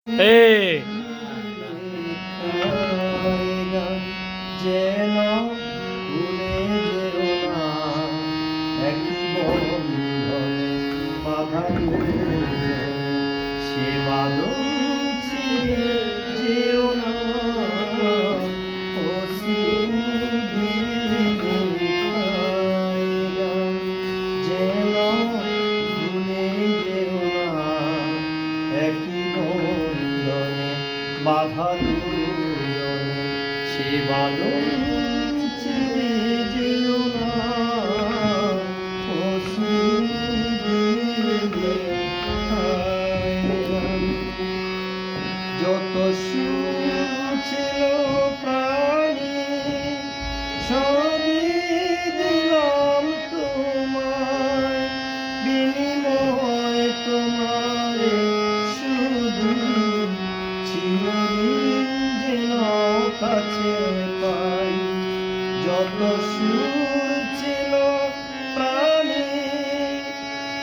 Hey! যেন ভুলে যেও না একই বন্ধনে বাঁধা সে বাঁধন ছিঁড়ে যেও না ও যেন ভুলে যেও না একই বন্ধনে বাঁধা দুজনে সে বাঁধন ছিঁড়ে যেও না ও যত সুখ ছিল প্রাণে সবই দিলাম তোমায় বিনিময় তোমারে শুধু চিরদিন যেন কাছে পাই যত সুখ ছিল প্রাণে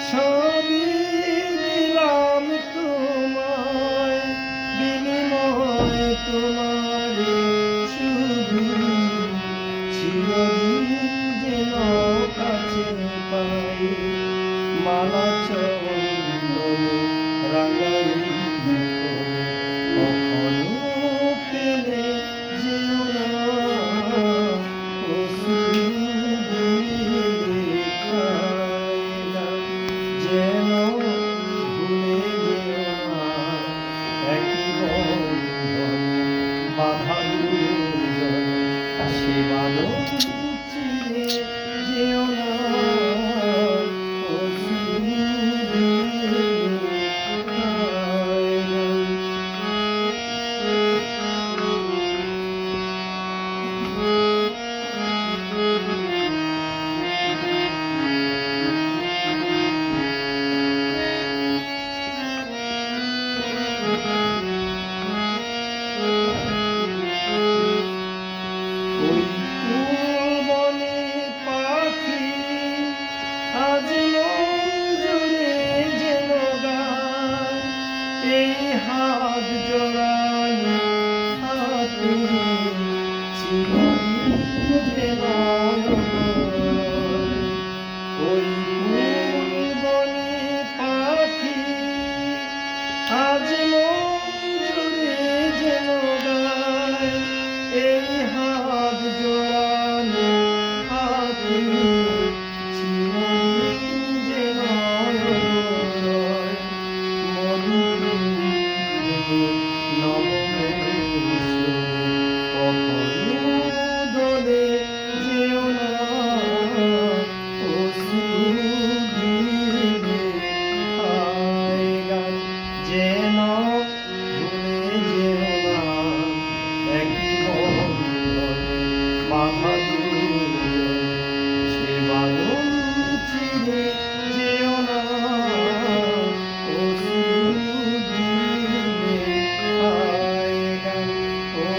সবই দিলাম তোমায় বিনিময় তোমারে শুধু চিরদিন যেন কাছে পাই মালা চন্দনে রাঙাই কখনো পেলে যেও না ও যেন ভুলে যেও না একই বন্ধনে বাঁধা দুজনে সে বাঁধন ছিঁড়ে যেও না ও ওই বনে পাখি আজ জুড়ে যেন গায় এই হাত জোড়ানো হাতে চিরদিন যেন ওই বনে পাখি আজ জুড়ে যেন গায় এই হাত জোড়ানো হাতে চিরদিন যেন কখনো দলে যেও না ও যেন ভুলে যেও না একই বন্ধনে বাঁধা দুজনে সে বাঁধন ছিঁড়ে যেও না ও